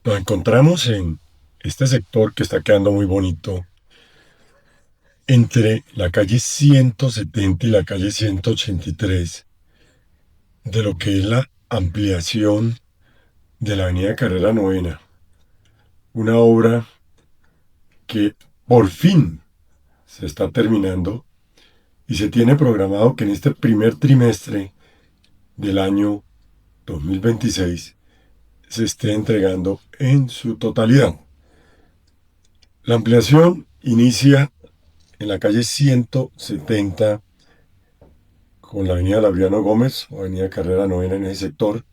Nos encontramos en este sector que está quedando muy bonito entre la calle 170 y la calle 183 de lo que es la ampliación de la avenida Carrera Novena. Una obra que por fin se está terminando y se tiene programado que en este primer trimestre del año 2026 se esté entregando en su totalidad. La ampliación inicia en la calle 170 con la avenida Laureano Gómez o avenida Carrera Novena en ese sector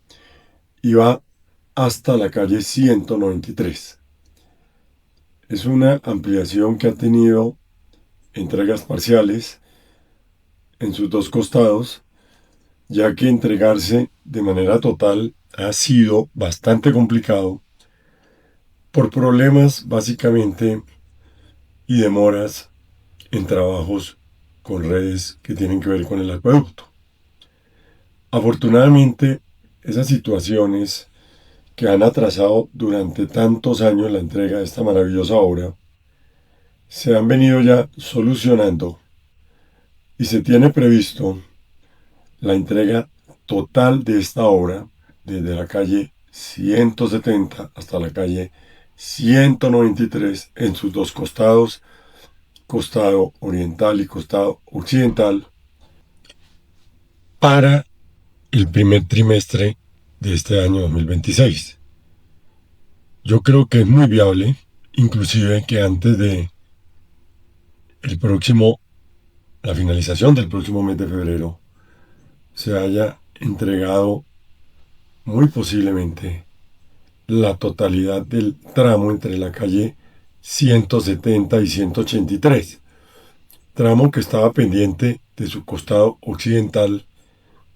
y va hasta la calle 193. Es una ampliación que ha tenido entregas parciales en sus dos costados, ya que entregarse de manera total ha sido bastante complicado por problemas básicamente y demoras en trabajos con redes que tienen que ver con el acueducto. Afortunadamente, esas situaciones que han atrasado durante tantos años la entrega de esta maravillosa obra se han venido ya solucionando y se tiene previsto la entrega total de esta obra desde la calle 170 hasta la calle 193 en sus dos costados, costado oriental y costado occidental, para el primer trimestre de este año 2026. Yo creo que es muy viable, inclusive que antes de el próximo, la finalización del próximo mes de febrero, se haya entregado muy posiblemente la totalidad del tramo entre la calle 170 y 183, tramo que estaba pendiente de su costado occidental,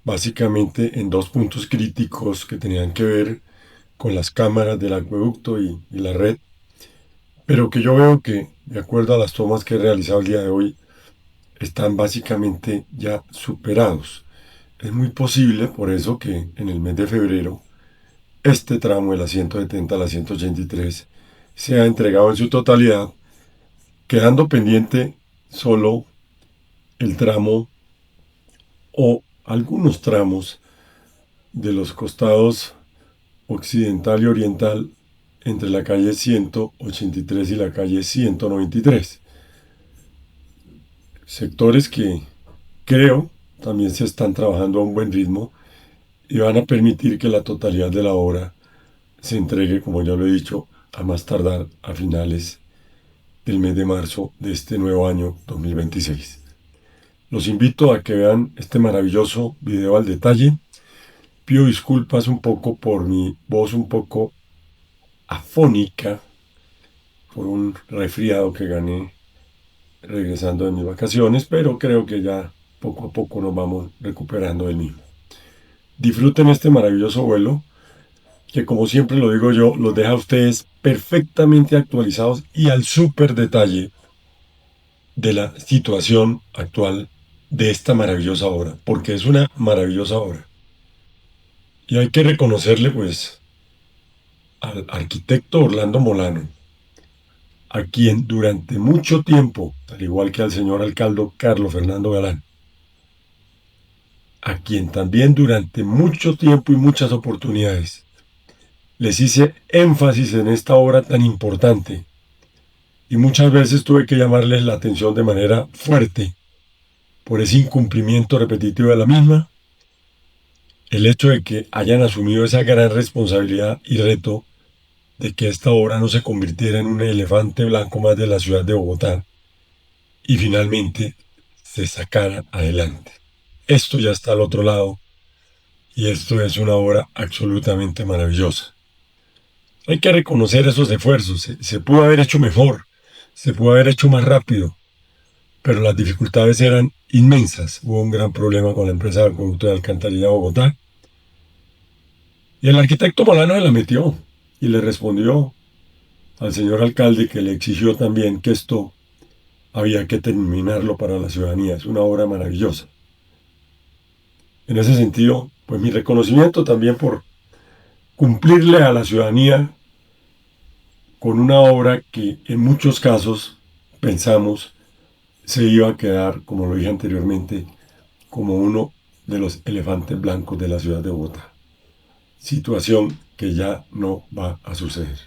básicamente en dos puntos críticos que tenían que ver con las cámaras del acueducto y la red, pero que yo veo que, de acuerdo a las tomas que he realizado el día de hoy, están básicamente ya superados. Es muy posible, por eso, que en el mes de febrero este tramo de la 170 a la 183 sea entregado en su totalidad, quedando pendiente solo el tramo o algunos tramos de los costados occidental y oriental entre la calle 183 y la calle 193. Sectores que creo también se están trabajando a un buen ritmo y van a permitir que la totalidad de la obra se entregue, como ya lo he dicho, a más tardar a finales del mes de marzo de este nuevo año 2026. Los invito a que vean este maravilloso video al detalle. Pido disculpas un poco por mi voz un poco afónica, por un resfriado que gané regresando de mis vacaciones, pero creo que ya poco a poco nos vamos recuperando del mismo. Disfruten este maravilloso vuelo que, como siempre lo digo yo, los deja a ustedes perfectamente actualizados y al súper detalle de la situación actual de esta maravillosa obra, porque es una maravillosa obra. Y hay que reconocerle, pues, al arquitecto Orlando Molano, a quien durante mucho tiempo, al igual que al señor alcalde Carlos Fernando Galán, a quien también durante mucho tiempo y muchas oportunidades les hice énfasis en esta obra tan importante, y muchas veces tuve que llamarles la atención de manera fuerte por ese incumplimiento repetitivo de la misma. El hecho de que hayan asumido esa gran responsabilidad y reto de que esta obra no se convirtiera en un elefante blanco más de la ciudad de Bogotá y finalmente se sacara adelante. Esto ya está al otro lado y esto es una obra absolutamente maravillosa. Hay que reconocer esos esfuerzos. Se pudo haber hecho mejor, se pudo haber hecho más rápido, pero las dificultades eran inmensas. Hubo un gran problema con la empresa de acueducto de alcantarilla de Bogotá. Y el arquitecto Molano se la metió y le respondió al señor alcalde, que le exigió también que esto había que terminarlo para la ciudadanía. Es una obra maravillosa. En ese sentido, pues mi reconocimiento también por cumplirle a la ciudadanía con una obra que en muchos casos pensamos se iba a quedar, como lo dije anteriormente, como uno de los elefantes blancos de la ciudad de Bogotá. Situación que ya no va a suceder.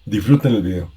Disfruten el video.